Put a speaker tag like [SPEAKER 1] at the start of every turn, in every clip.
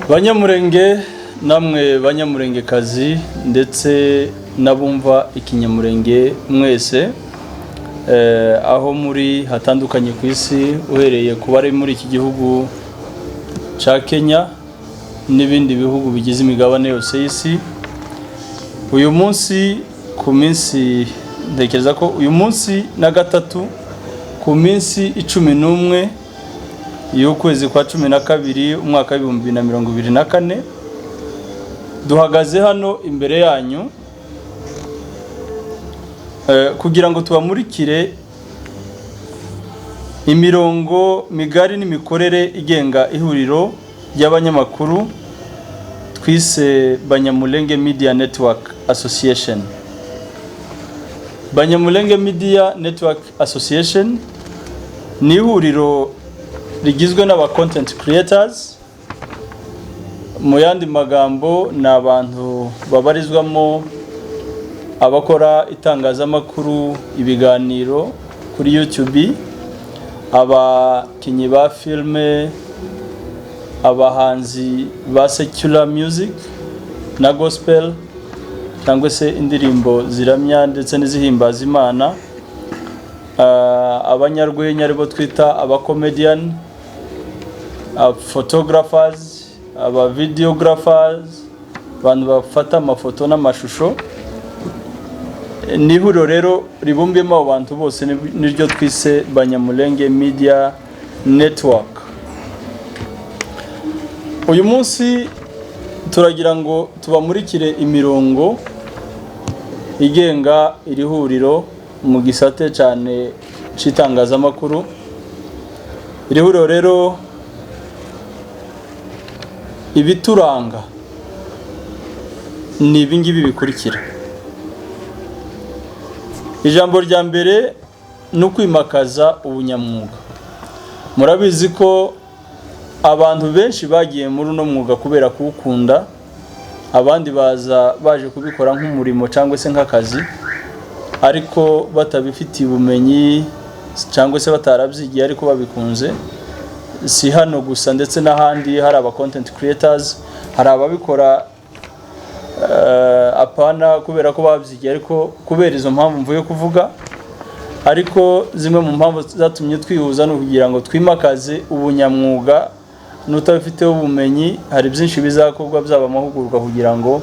[SPEAKER 1] Banyamurenge namwe banyamurengekazi ndetse nabumva ikinyamurenge mwese aho muri hatandukanye ku isi uhereye ku bari muri iki gihugu ca Kenya n'ibindi bihugu bigize imigabane yose y'isi. Uyu munsi ku minsi ntekereza ko uyu munsi na gatatu ku minsi 11 y'ukwezi kwa 12 umwaka wa 2024 duhagaze hano imbere yanyu kugira ngo tubamurikire imirongo migari n'imikorere igenga ihuriro y'abanyamakuru twise Banyamulenge Media Network Association. Banyamulenge Media Network Association ni ihuriro rigizwe n'aba content creators, mu yandi magambo ni abantu babarizwamo abakora itangazamakuru, ibiganiro kuri YouTube, abakinyi ba filme, abahanzi ba secular music na gospel cyangwa se indirimbo ziramya ndetse n'izihimbaza Imana, abanyarwenya aribo twita abacomedian, photographers, aba videographers, abantu bafata amafoto n'amashusho. Ni ihuriro rero ribumbiyemo abantu bose niryo twise Banyamulenge Media Network. Uyu munsi turagira ngo tubamurikire imirongo igenga iri huriro mu gisate cyane citangazamakuru. Iri huriro rero ibituranga ni ibingibi bikurikira. Ijambo rya mbere ni ukwimakaza ubunyamwuga. Murabizi ko abantu benshi bagiye muri uno mwuga kubera kuwukunda, abandi baje kubikora nk'umurimo cyangwa se nk'akazi, ariko batabifitiye ubumenyi cyangwa se batarabyigiye ariko babikunze. Si hano gusa ndetse n'ahandi hari aba content creators, hari ababikora apana kubera ko babyigiye ariko kubera izo mpamvu mvuye kuvuga. Ariko zimwe mu mpamvu zatumye twihuza no kugira ngo twimakaze ubunyamwuga n'utabifiteho ubumenyi. Hari byinshi bizakorwa byaba amahugurwa kugira ngo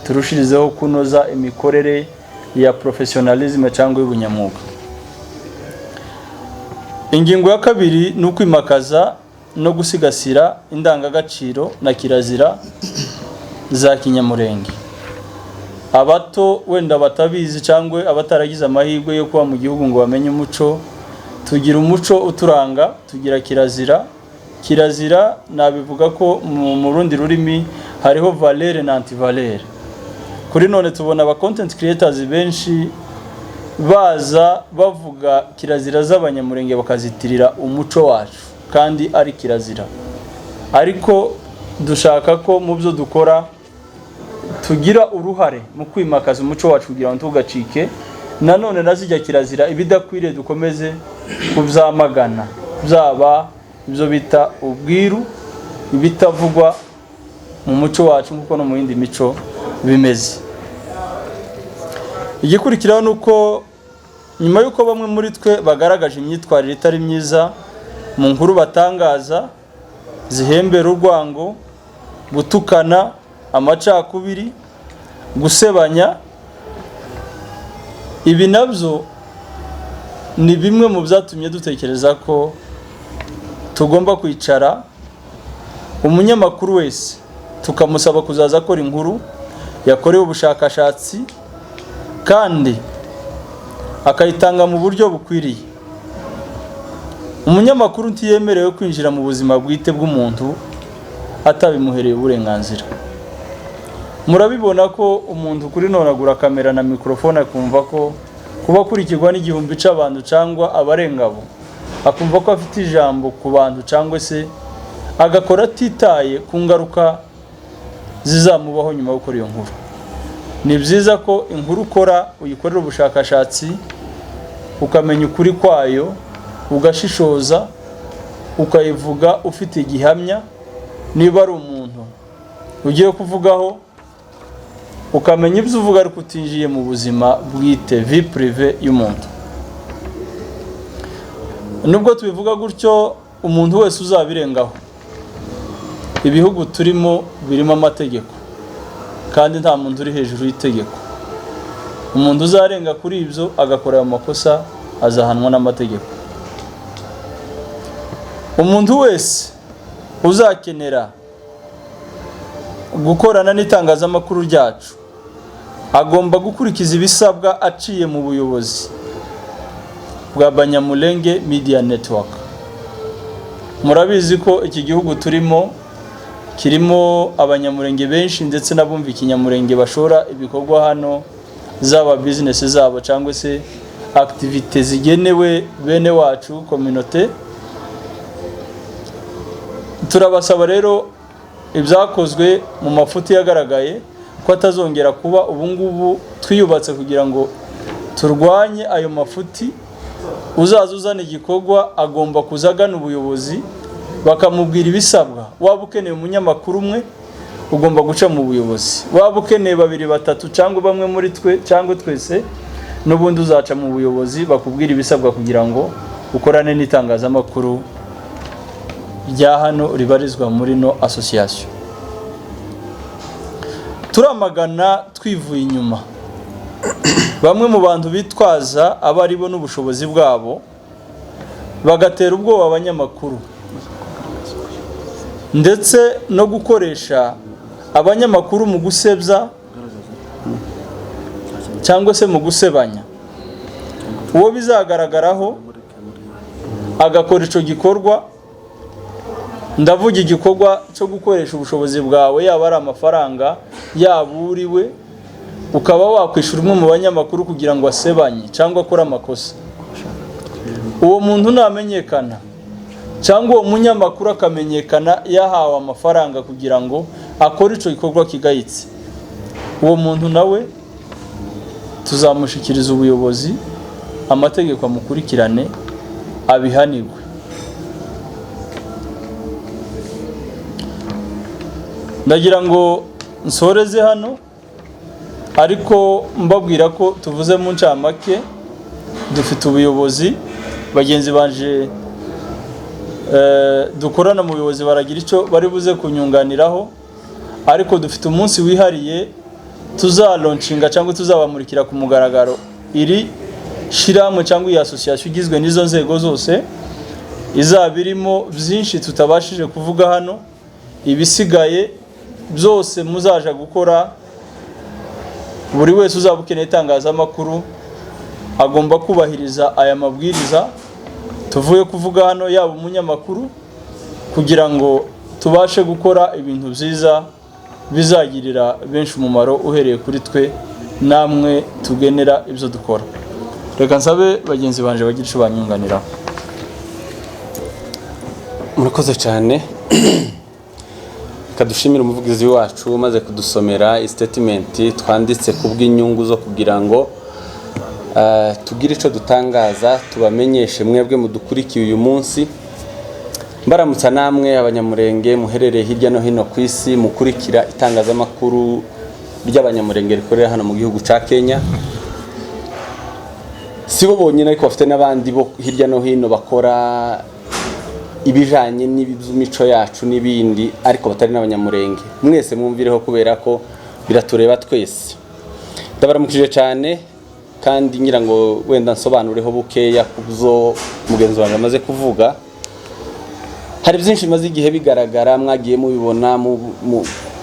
[SPEAKER 1] turushirizeho kunoza imikorere ya professionalism cyangwa y'ubunyamwuga. Ingingo ya kabiri ni ukwimakaza no gusigasira indangagaciro na kirazira za kinyamurenge. Abato wenda batabizi cyangwa abataragize amahirwe yo kuba mu gihugu ngo bamenye umuco, tugira umuco uturanga, tugira kirazira. Kirazira nabivuga ko mu rundi rurimi hariho valeur na anti-valeur. Kuri none tubona aba content creators benshi baza bavuga kirazira z'abanyamurenge bakazitirira umuco wacu kandi ari kirazira. Ariko dushaka ko mu byo dukora tugira uruhare mu kwimakaza umuco wacu kugira ngo tugacike. Nanone nazijya kirazira ibidakwiriye dukomeze kubyamagana, byaba ibyo bita ubwiru, ibitavugwa mu muco wacu nkuko no mu yindi mico bimeze. Igikurikiraho nuko nyuma yuko bamwe muri twe bagaragaje imyitwarire itari myiza mu nkuru batangaza, zihembera urwango, gutukana, amacakubiri, gusebanya, ibi nabyo ni bimwe mu byatumye dutekereza ko tugomba kwicara umunyamakuru wese tukamusaba kuzaza akora inkuru yakorewe ubushakashatsi kandi akayitanga mu buryo bukwiriye. Umunyamakuru ntiyemerewe kwinjira mu buzima bwite bw'umuntu atabimuhereye uburenganzira. Murabibona ko umuntu kuri none agura kamera na mikrofone akumva ko kuba kurikirwa n'igihumbi c'abantu cyangwa abarengabo, akumva ko afite ijambo ku bantu cyangwa se agakora atitaye ku ngaruka zizamubaho nyuma yo gukora iyo nkuru. Ni byiza ko inkuru ukora uyikorera ubushakashatsi, ukamenya ukuri kwayo, ugashishoza, ukayivuga ufite igihamya, niba ari umuntu ugiye kuvugaho ukamenya ibyo uvuga ariko utinjiye mu buzima bwite vie prive y'umuntu. Nubwo tubivuga gutyo, umuntu wese uzabirengaho, ibihugu turimo birimo amategeko kandi nta muntu uri hejuru y'itegeko. Umuntu uzarenga kuri ibyo agakora ayo makosa azahanwa n'amategeko. Umuntu wese uzakenera gukorana n'itangazamakuru ryacu agomba gukurikiza ibisabwa aciye mu buyobozi bwa Banyamulenge Media Network. Murabizi ko iki gihugu turimo kirimo abanyamurenge benshi ndetse n'abumva ikinyamurenge bashora ibikorwa hano, zaba business zabo cyangwa se activite zigenewe bene wacu community. Turabasaba rero ibyakozwe mu mafuti yagaragaye ko atazongera kuba. Ubu ngubu twiyubatse kugira ngo turwanye ayo mafuti. Uzaza uzana igikorwa agomba kuzagana ubuyobozi bakamubwira ibisabwa. Waba ukeneye umunyamakuru umwe ugomba guca mu buyobozi, waba ukeneye 2 3 cyangwa bamwe muri twe cyangwa twese, n'ubundi uzaca mu buyobozi bakubwira ibisabwa kugira ngo ukorane n'itangazamakuru rya hano ribarizwa muri no association. Turamagana twivuye inyuma bamwe mu bantu bitwaza abari bo n'ubushobozi bwabo bagatera ubwoba abanyamakuru ndetse no gukoresha abanyamakuru mu gusebya cyangwa se mu gusebanya. Uwo bizagaragaraho agakora ico gikorwa, ndavuga igikorwa cyo gukoresha ubushobozi bwawe, yaba ari amafaranga yaburiwe, ukaba wakwishura umwe mu banyamakuru kugira ngo asebanye cyangwa akora amakosa. Uwo muntu namenyekana cyangwa uwo munyamakuru akamenyekana yahawe amafaranga kugira ngo akore ico gikorwa kigayitse, uwo muntu nawe tuzamushikiriza ubuyobozi, amategeko amukurikirane abihanirwe. Ndagira ngo nsoreze hano, ariko mbabwira ko tuvuze mu ncamake dufite ubuyobozi. Bagenzi banje dukorana mu buyobozi baragira ico bari buze kunyunganiraho, ariko dufite umunsi wihariye tuzalauncinga cyangwa tuzabamurikira ku mugaragaro iri shiramwe cyangwa iyi association igizwe n'izo nzego zose. Izabirimo byinshi tutabashije kuvuga hano, ibisigaye byose muzaja gukora. Buri wese uzabukeneye itangazamakuru agomba kubahiriza aya mabwiriza tuvuye kuvuga hano, yaba umunyamakuru, kugira ngo tubashe gukora ibintu byiza bizagirira benshi umumaro uhereye kuri twe namwe tugenera ibyo dukora. Reka nsabe bagenzi banje bagira ico banyunganira.
[SPEAKER 2] Murakoze cyane. Kadushimira umuvugizi wacu umaze kudusomera statement twanditse kubw'inyungu zo kugira ngo tugire ico dutangaza, tubamenyeshe mwebwe mudukurikiye uyu munsi. Mbaramutsa namwe abanyamurenge muherereye hirya no hino ku isi mukurikira itangazamakuru ry'abanyamurenge rikorera hano mu gihugu ca Kenya. Sibo bonyine ariko bafite n'abandi bo hirya no hino bakora ibijanye n'iby'imico yacu n'ibindi, ariko batari n'abanyamurenge. Mwese mwumvireho kubera ko biratureba twese. Ndabaramukije cyane, kandi ngira ngo wenda nsobanureho bukeya kubzo mugenzi wanjye amaze kuvuga. Hari byinshi maze igihe bigaragara, mwagiye mubibona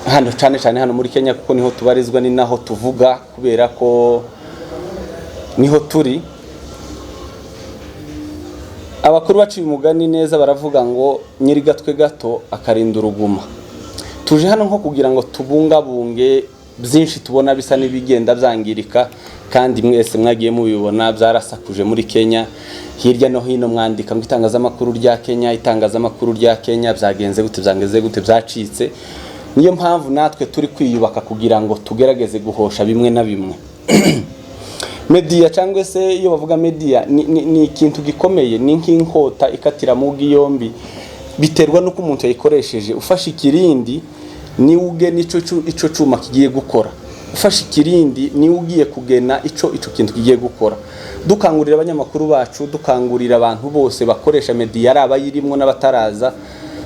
[SPEAKER 2] hano cyane hano muri Kenya, kuko niho tubarizwa ni naho tuvuga, kubera ko niho turi. Abakuru baciye umugani neza baravuga ngo nyiri gatwe gato akarinda uruguma. Tuje hano nko kugira ngo tubungabunge byinshi tubona bisa n'ibigenda byangirika, kandi mwese mwagiye mubibona byarasakuje muri Kenya hirya no hino. Mwandika ngo itangazamakuru rya Kenya byagenze gute byacitse. Niyo mpamvu natwe turi kwiyubaka kugira ngo tugerageze guhosha bimwe na bimwe. Media cyangwa se iyo bavuga media ni ikintu gikomeye, ni nk'inkota ikatira mu yombi. biterwa nuko umuntu yayikoresheje. Ufashe ikirindi ni ugena ico cuma kigiye gukora, ufashe ikirindi ni ugiye kugena ico kintu kigiye gukora. Dukangurira abanyamakuru bacu, dukangurira abantu bose bakoresha media ari abayirimwo n'abataraza.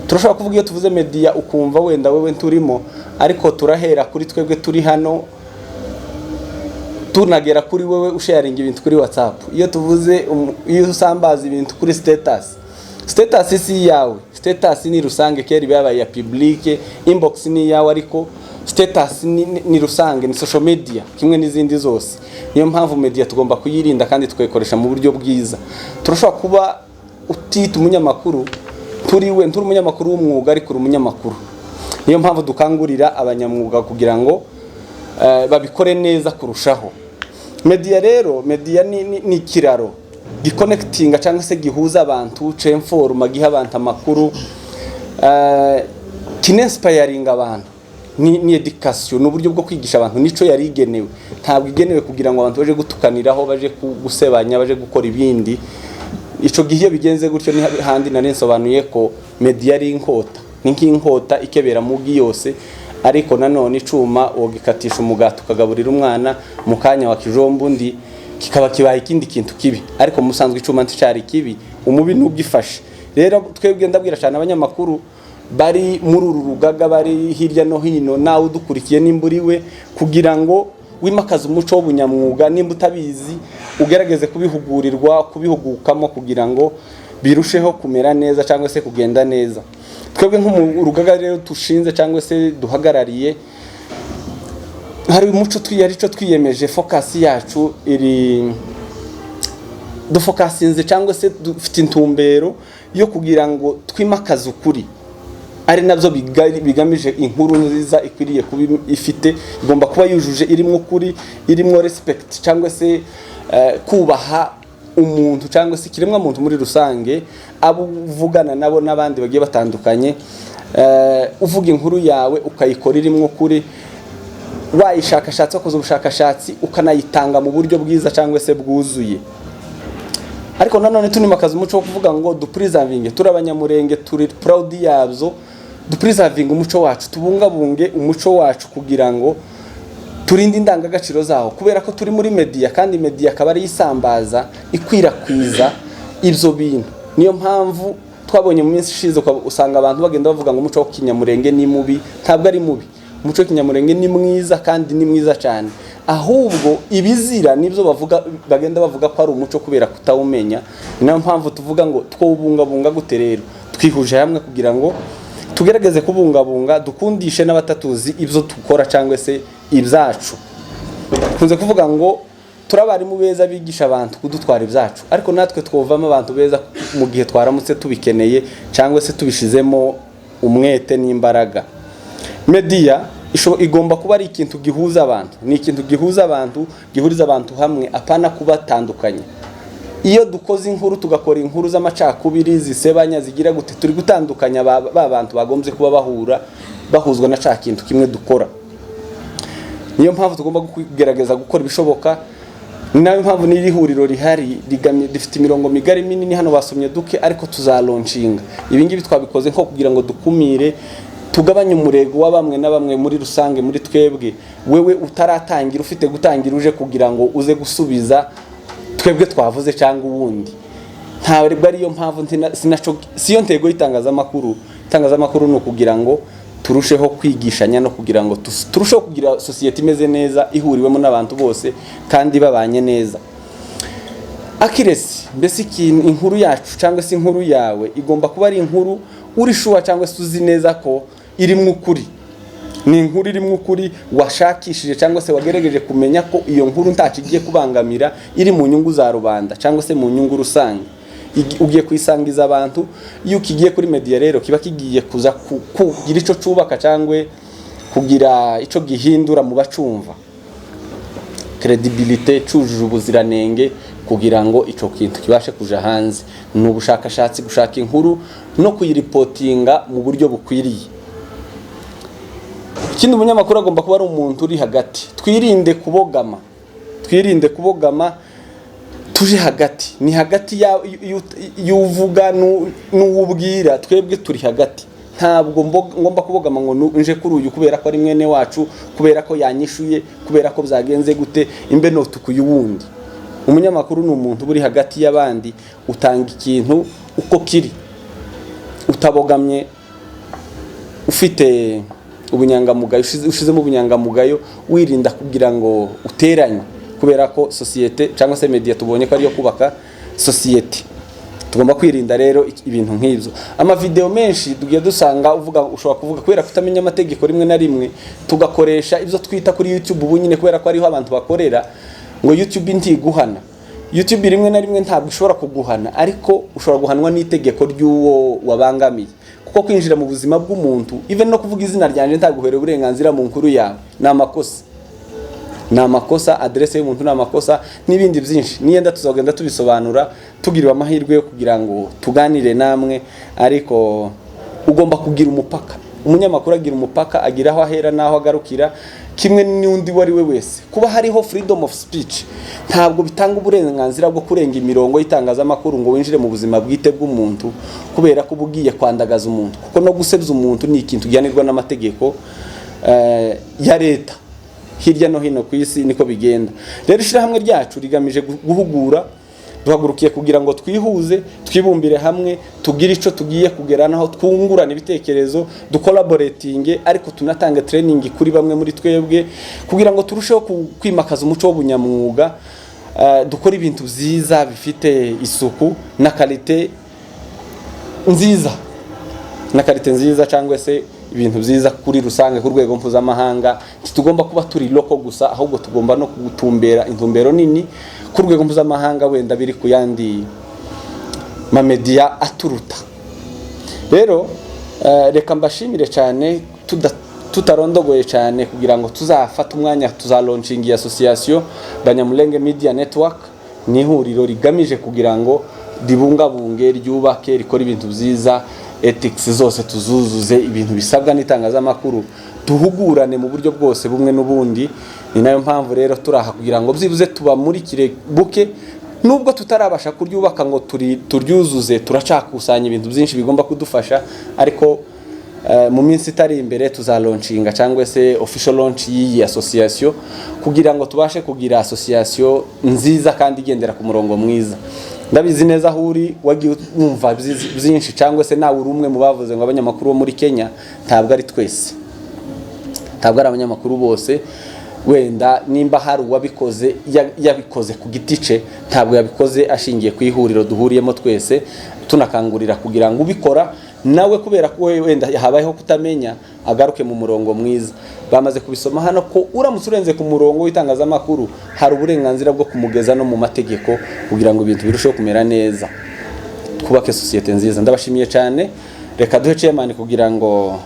[SPEAKER 2] Turashobora kuvuga iyo tuvuze media ukumva wenda wewe nturimo, ariko turahera kuri twebwe turi hano, tunagera kuri wewe usharinga ibintu kuri WhatsApp. Iyo tuvuze iyo usambaza ibintu kuri status si yawe, status ni rusange, keri babaye ya public, inbox ni yawe, ariko status ni rusange, ni social media kimwe n'izindi zose. Niyo mpamvu media tugomba kuyirinda kandi tukayikoresha mu buryo bwiza. Turashobora kuba utita umunyamakuru, turi umunyamakuru w'umwuga ariko umunyamakuru. Niyo mpamvu dukangurira abanyamwuga kugira ngo babikore neza kurushaho. Media rero, media ni kiraro giconnectinga cyangwa se gihuza abantu, cemforma giha abantu amakuru, kininspiring abantu, ni education, n'uburyo bwo kwigisha abantu. Nico yari igenewe, ntabwo igenewe kugira ngo abantu baje gutukaniraho, baje gusebanya, baje gukora ibindi. Ico gihe bigenze gutyo ni handi narensobanuye ko media ari inkota, ni nk'inkota ikebera mugi yose, ariko nanone icuma wogikatisha umugati ukagaburira umwana mu kanya wa kijombo ndi kikaba kibaye ikindi kintu kibi, ariko musanzwe icuma nticari kibi, umubi n'ugifashe. Rero twebwe ndabwira cyane abanyamakuru bari muri uru rugaga, bari hirya no hino, nawe udukurikiye nimburiwe, kugira ngo wimakaza umuco w'ubunyamwuga. Nimba utabizi ugerageze kubihugurirwa, kubihugukamo, kugira ngo birusheho kumera neza cyangwa se kugenda neza. Twebwe nk'urugaga rero tushinze cyangwa se duhagarariye, hari umuco twiyarico twiyemeje, focus yacu iri dufokasinze cyangwa se dufite intumbero yo kugira ngo twimakaze ukuri, ari nabyo bigamije inkuru nziza ikwiriye kuba ifite, igomba kuba yujuje, irimo ukuri, irimo respect cyangwa se kubaha umuntu cyangwa se kiremwa muntu muri rusange, abo uvugana nabo n'abandi bagiye batandukanye. Uvuga inkuru yawe ukayikora irimo ukuri, wayishakashatsi, wakoze ubushakashatsi ukanayitanga mu buryo bwiza cyangwa se bwuzuye. Ariko nanone tunimakaza umuco wo kuvuga ngo dupreservinge, turi abanyamurenge, turi proud yabyo, dupreservinge umuco wacu, tubungabunge umuco wacu kugira ngo turinde indangagaciro zaho, kubera ko turi muri media kandi media akaba ari isambaza ikwirakwiza ibyo bintu. Niyo mpamvu twabonye mu minsi ishize usanga abantu bagenda bavuga ngo umuco wa kinyamurenge ni mubi. Ntabwo ari mubi, umuco wa kinyamurenge ni mwiza kandi ni mwiza cyane, ahubwo ibizira nibyo bagenda bavuga ko ari umuco kubera kutawumenya. Niyo mpamvu tuvuga ngo twobungabunga gute rero, twihuje hamwe kugira ngo tugerageze kubungabunga, dukundishe n'abatatuzi ibyo dukora cyangwa se ibyacu. Kunze kuvuga ngo turabarimu beza bigisha abantu kudutwara ibyacu, ariko natwe twovamo abantu beza mu gihe twaramutse tubikeneye cyangwa se tubishizemo umwete n'imbaraga. Media igomba kuba ari ikintu gihuza abantu, ni ikintu gihuza abantu, gihuriza abantu hamwe, apana kubatandukanya. Iyo dukoze inkuru tugakora inkuru z'amacakubiri, zisebanya, zigira gute, turi gutandukanya ba bantu bagombye kuba bahuzwa na ca kintu kimwe dukora. Niyo mpamvu tugomba kugerageza gukora ibishoboka. Nayo mpamvu n'iri huriro rihari rifite imirongo migari minini hano basomye duke, ariko tuzalaunchinga. Ibi ngibi twabikoze nko kugira ngo dukumire, tugabanye umurego wa bamwe na bamwe muri rusange muri twebwe. Wewe utaratangira, ufite gutangira uje kugira ngo uze gusubiza twebwe twavuze cyangwa ubundi. Ntabwo ariyo mpamvu siyo ntego y'itangazamakuru. Itangazamakuru ni ukugira ngo turusheho kwigishanya no kugira ngo turusheho kugira society imeze neza, ihuriwemo n'abantu bose kandi babanye neza. Accuracy, mbese inkuru yacu cyangwa se inkuru yawe igomba kuba ari inkuru uri shuwa cyangwa se uzi neza ko irimo ukuri. Ni inkuru irimo ukuri washakishije cyangwa se wagerageje kumenya ko iyo nkuru ntakigiye kubangamira, iri mu nyungu za rubanda cyangwa se mu nyungu rusange. Ugiye kwisangiza abantu. Iyo kigiye kuri media rero kiba kigiye kuza kugira ico cubaka cyangwa kugira ico gihindura mu bacumva, credibility, cujuje ubuziranenge, kugira ngo ico kintu kibashe kuja hanze. Ni ubushakashatsi, gushaka inkuru no kuyiripotinga mu buryo bukwiriye. Ikindi umunyamakuru agomba kuba ari umuntu uri hagati. Twirinde kubogama, tuje hagati, ni hagati y'uvuga n'uwubwira, twebwe turi hagati. Ntabwo ngomba kubogama ngo nje kuri uyu kubera ko ari mwene wacu, kubera ko yanyishuye, kubera ko byagenze gute, imbe no tukuye uwundi. Umunyamakuru ni umuntu buri hagati y'abandi, utanga ikintu uko kiri, utabogamye, ufite ubunyangamugayo, ushizemo ubunyangamugayo, wirinda kugira ngo uteranye, kubera ko societe cyangwa se media tubonye ko ari yo kubaka societe. Tugomba kwirinda rero ibintu nk'ibyo. Ama video menshi tugiye dusanga ushobora kuvuga kubera kutamenya amategeko rimwe na rimwe, tugakoresha ibyo twita kuri YouTube ubu nyine, kubera ko ariho abantu bakorera, ngo YouTube ntiguhana. YouTube rimwe na rimwe ntabwo ishobora kuguhana, ariko ushobora guhanwa n'itegeko ry'uwo wabangamiye. Kuko kwinjira mu buzima bw'umuntu, even no kuvuga izina ryanje ntaguhere uburenganzira mu nkuru yawe, ni amakosa. Ni amakosa, adresse y'umuntu ni amakosa, n'ibindi byinshi. Niyenda tuzagenda tubisobanura, tugirwa amahirwe yo kugira ngo tuganire namwe, ariko ugomba kugira umupaka. Umunyamakuru agira umupaka, agira aho ahera naho agarukira, kimwe n'undi wari we wese. Kuba hariho freedom of speech ntabwo bitanga uburenganzira bwo kurenga imirongo y'itangazamakuru ngo winjire mu buzima bwite bw'umuntu, kubera ko bugiye kwandagaza umuntu. Kuko no gusebya umuntu ni ikintu gihanirwa n'amategeko ya leta hirya no hino ku isi, niko bigenda. Rero ishirahamwe ryacu rigamije guhugura, duhagurukiye kugira ngo twihuze, twibumbire hamwe, tugire ico tugiye kugeranaho, twungurana ibitekerezo, ducollaborating, ariko tunatanga training kuri bamwe muri twebwe kugira ngo turusheho kwimakaza umuco w'ubunyamwuga, dukora ibintu byiza bifite isuku na qualité nziza, cyangwa se ibintu byiza kuri rusange ku rwego mpuzamahanga. Tugomba kuba turi loko gusa, ahubwo tugomba no gutumbera intumbero nini ku rwego mpuzamahanga, wenda biri ku yandi mamedia aturuta. Rero reka mbashimire cyane, tutarondogoye cyane, kugira ngo tuzafata umwanya tuzalaunching association Banyamulenge Media Network. Ni ihuriro rigamije kugira ngo ribungabunge, ryubake, rikora ibintu byiza, ethics zose tuzuzuze, ibintu bisabwa n'itangazamakuru, tuhugurane mu buryo bwose bumwe n'ubundi. Ni nayo mpamvu rero turaha kugira ngo byibuze tubamurikire buke, nubwo tutarabasha kuryubaka ngo turyuzuze, turacakusanya ibintu byinshi bigomba kudufasha, ariko mu minsi itari imbere tuzalaunching cyangwa se official launch y'iyi association, kugira ngo tubashe kugira association nziza kandi igendera ku murongo mwiza. Ndabizi neza huri wagiye umva byinshi, cyangwa se nawe uri umwe mu bavuze ngo abanyamakuru bo muri Kenya, ntabwo ari twese, ntabwo ari abanyamakuru bose. Wenda nimba hari uwabikoze yabikoze ku gitice, ntabwo yabikoze ashingiye ku ihuriro duhuriyemo twese, tunakangurira kugira ngo ubikora nawe, kubera ko wenda habayeho kutamenya, agaruke mu murongo mwiza. Bamaze kubisoma hano ko uramutse urenze ku murongo w'itangazamakuru, hari uburenganzira bwo kumugeza no mu mategeko, kugira ngo ibintu birusheho kumera neza, twubake societe nziza. Ndabashimiye cyane, reka duhe chairman kugira ngo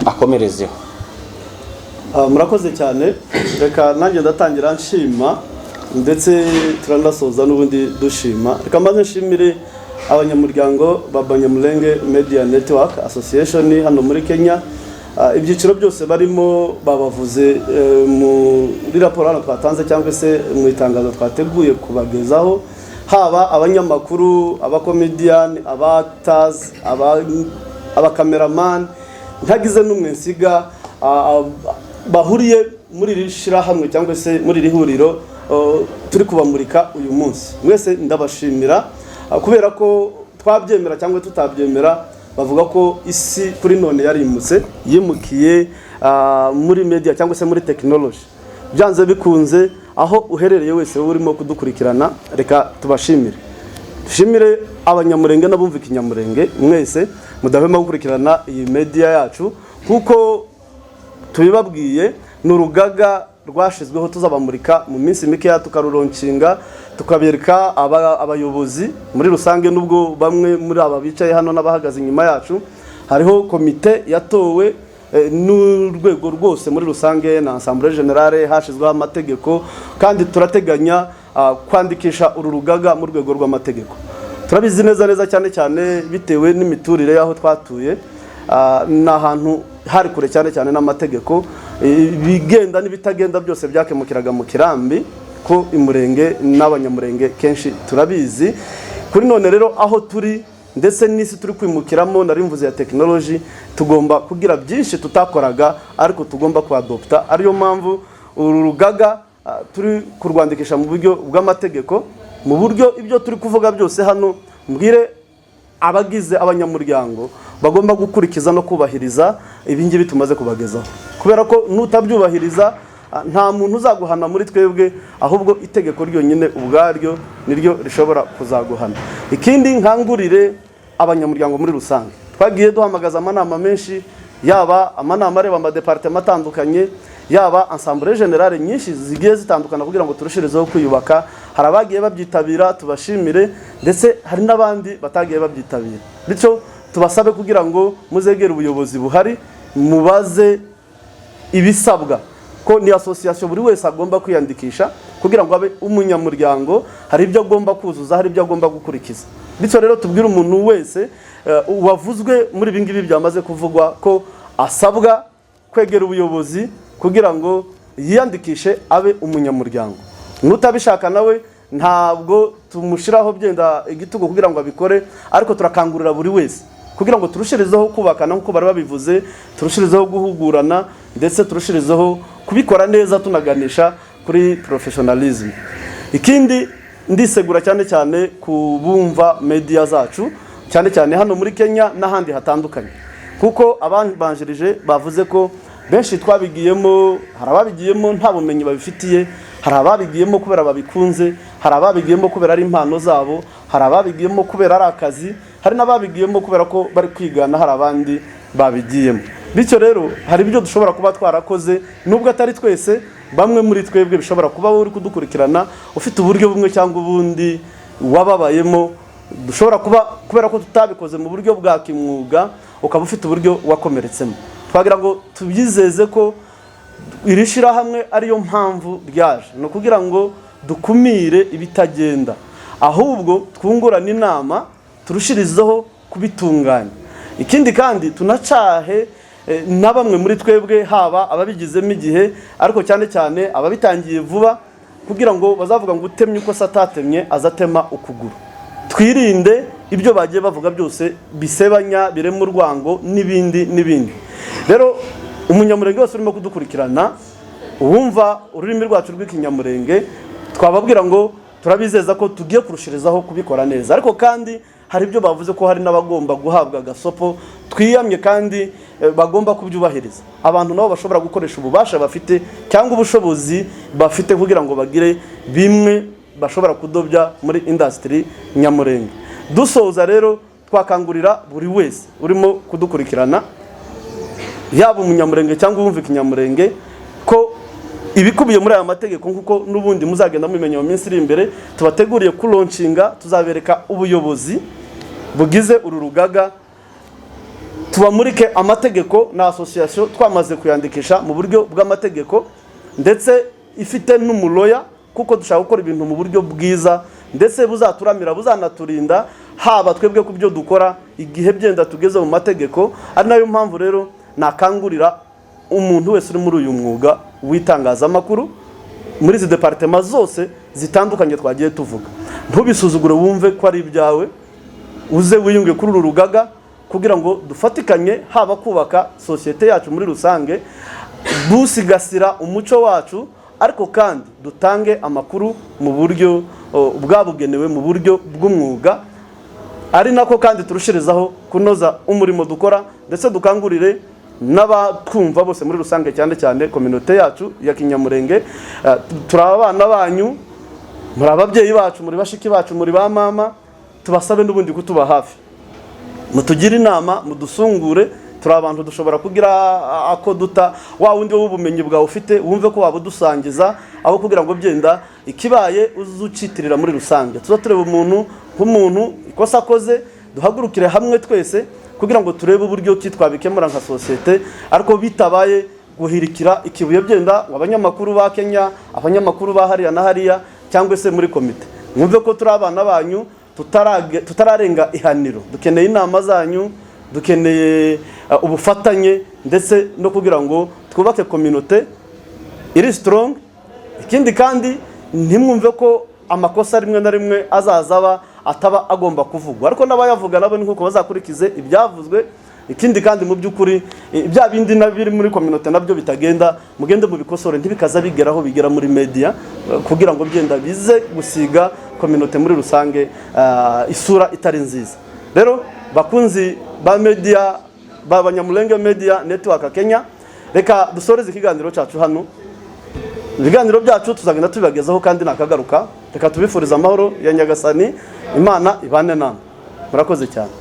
[SPEAKER 2] akomerezeho.
[SPEAKER 3] Murakoze cyane, reka nanjye ndatangira nshima, ndetse turanasoza n'ubundi dushima. Reka mbanze nshimire abanyamuryango ba Banyamulenge Media Network Association hano muri Kenya. Ibyiciro byose barimo babavuze muri raporo hano twatanze, cyangwa se mu itangazo twateguye kubagezaho, haba abanyamakuru, abakomedian, abactors, abacameraman, ntagize n'umwe nsiga, bahuriye muri iri shirahamwe cyangwa se muri iri huriro turi kubamurika uyu munsi. Mwese ndabashimira, kubera ko twabyemera cyangwa tutabyemera, bavuga ko isi kuri none yarimutse, yimukiye muri media cyangwa se muri technology. Byanze bikunze, aho uherereye wese urimo kudukurikirana, reka tubashimire. Dushimire abanyamurenge n'abumva ikinyamurenge, mwese mudahwema gukurikirana iyi media yacu, kuko tubibabwiye n'urugaga rwashizweho tuzabamurika mu minsi mikeya, tukaruroncinga, tukabereka abayobozi muri rusange, nubwo bamwe muri aba bicaye hano n'abahagaze inyuma yacu. Hariho komite yatowe n'urwego rwose muri rusange na Assemblée Générale, hashizweho amategeko, kandi turateganya kwandikisha uru rugaga mu rwego rw'amategeko. Turabizi neza cyane bitewe n'imiturire yaho twatuye, n'ahantu hari kure cyane n'amategeko, bigenda n'ibitagenda byose byakemukiraga mu kirambi, ko imurenge n'abanyamurenge kenshi turabizi. Kuri none rero aho turi ndetse n'isi turi kwimukiramo nari mvuze ya tekinoloji, tugomba kugira byinshi tutakoraga ariko tugomba kuadopta. Ariyo mpamvu uru rugaga turi kurwandikisha mu buryo bw'amategeko, mu buryo ibyo turi kuvuga byose hano mbwire abagize abanyamuryango bagomba gukurikiza no kubahiriza ibingibi tumaze kubagezaho, kubera ko nutabyubahiriza nta muntu uzaguhana muri twebwe, ahubwo itegeko ryonyine ubwaryo niryo rishobora kuzaguhana. Ikindi nkangurire abanyamuryango muri rusange, twagiye duhamagaza amanama menshi, yaba amanama areba amadepartement atandukanye, yaba ensemble generale nyinshi zigiye zitandukana kugira ngo turushirizeho kwiyubaka. Hari abagiye babyitabira, tubashimire, ndetse hari n'abandi batagiye babyitabira. Bityo tubasabe kugira ngo muzegere ubuyobozi buhari, mubaze ibisabwa, ko ni association buri wese agomba kwiyandikisha kugira ngo abe umunyamuryango. Hari ibyo agomba kuzuza, hari ibyo agomba gukurikiza. Bityo rero tubwire umuntu wese wavuzwe muri ibingibi byamaze kuvugwa ko asabwa kwegera ubuyobozi kugira ngo yiyandikishe abe umunyamuryango. Nutabishaka nawe ntabwo tumushiraho byenda igitugo kugira ngo abikore, ariko turakangurira buri wese kugira ngo turushirizeho kubakana nkuko bari babivuze, turushirizeho guhugurana, ndetse turushirizeho kubikora neza tunaganisha kuri professionalism. Ikindi ndisegura cyane cyane kubumva media zacu, cyane cyane hano muri Kenya n'ahandi hatandukanye, kuko abanbanjirije bavuze ko benshi twabigiyemo, hari ababigiyemo nta bumenyi babifitiye, hari ababigiyemo kubera babikunze, hari ababigiyemo kubera ari impano zabo, hari ababigiyemo kubera ari akazi, hari n'ababigiyemo kubera ko bari kwigana, hari abandi babigiyemo. Bityo rero hari ibyo dushobora kuba twarakoze, nubwo atari twese, bamwe muri twebwe bishobora kuba uri kudukurikirana ufite uburyo bumwe cyangwa ubundi wababayemo, dushobora kuba kubera ko tutabikoze mu buryo bwa kimwuga, ukaba ufite uburyo wakomeretsemo. Twagira ngo tubyizeze ko iri shirahamwe ariyo mpamvu ryaje, no kugira ngo dukumire ibitagenda, ahubwo twungurana inama turushirizeho kubitunganya. Ikindi kandi tunacahe na bamwe muri twebwe, haba ababigizemo igihe ariko cyane cyane ababitangiye vuba, kugira ngo bazavuga ngo utemye uko satatemye azatema ukuguru. Twirinde ibyo bagiye bavuga byose bisebanya, birema urwango n'ibindi n'ibindi. Rero umunyamurenge wese urimo kudukurikirana, uwumva ururimi rwacu rw'ikinyamurenge, twababwira ngo turabizeza ko tugiye kurushirizaho kubikora neza, ariko kandi hari ibyo bavuze ko hari n'abagomba guhabwa agasopo, twiyamye kandi bagomba kubyubahiriza. Abantu nabo bashobora gukoresha ububasha bafite cyangwa ubushobozi bafite kugira ngo bagire bimwe bashobora kudobya muri industry nyamurenge. Dusoza rero twakangurira buri wese urimo kudukurikirana, yaba umunyamurenge cyangwa uwumva ikinyamurenge, ko ibikubiye muri aya mategeko nkuko n'ubundi muzagenda mumenya mu minsi iri imbere, tubateguriye ku launchinga, tuzabereka ubuyobozi bugize uru rugaga, tubamurike amategeko na association twamaze kuyandikisha mu buryo bw'amategeko, ndetse ifite n'umuloya, kuko dushaka gukora ibintu mu buryo bwiza ndetse buzaturamira, buzanaturinda haba twebwe ku byo dukora igihe byenda tugeze mu mategeko. Ari nayo mpamvu rero nakangurira umuntu wese uri muri uyu mwuga w'itangazamakuru muri izi departement zose zitandukanye twagiye tuvuga, ntubisuzugure wumve ko ari ibyawe, uze wiyunge kuri uru rugaga kugira ngo dufatikanye, haba kubaka societe yacu muri rusange, dusigasira umuco wacu, ariko kandi dutange amakuru mu buryo bwabugenewe, mu buryo bw'umwuga, ari nako kandi turushirizaho kunoza umurimo dukora, ndetse dukangurire n'abatwumva bose muri rusange, cyane cyane community yacu ya Kinyamurenge. Turi abana banyu, muri ababyeyi bacu, muri bashiki bacu, muri ba mama, tubasabe n'ubundi kutuba hafi, mutugire inama, mudusungure. Turi abantu dushobora kugira ako duta wa wundi w'ubumenyi bwawe ufite, wumve ko wabudusangiza, aho kugira ngo byenda ikibaye uzucitirira muri rusange. Tuza tureba umuntu nk'umuntu, ikosa akoze duhagurukire hamwe twese kugira ngo turebe uburyo twabikemura nka societe, ariko bitabaye guhirikira ikibuye byenda abanyamakuru ba Kenya, abanyamakuru ba hariya na hariya, cyangwa se muri komite. Mwumve ko turi abana banyu, tutararenga ihaniro. Dukeneye inama zanyu, dukeneye ubufatanye, ndetse no kugira ngo twubake community iri strong. Ikindi kandi ntimwumve ko amakosa rimwe na rimwe azazaba ataba agomba kuvugwa, ariko n'abayavuga nabo ni nkuko bazakurikize ibyavuzwe. Ikindi kandi mu by'ukuri bya bindi biri muri community nabyo bitagenda, mugende mu bikosore ntibikaza bigeraho bigera muri media, kugira ngo byenda bize gusiga community muri rusange isura itari nziza. Rero bakunzi ba media, ba Banyamulenge Media Network Kenya, reka dusoreze ikiganiro cyacu hano. Ibiganiro byacu tuzagenda tubibagezaho kandi nakagaruka. Reka tubifuriza amahoro ya Nyagasani, Imana ibane namwe. Murakoze cyane.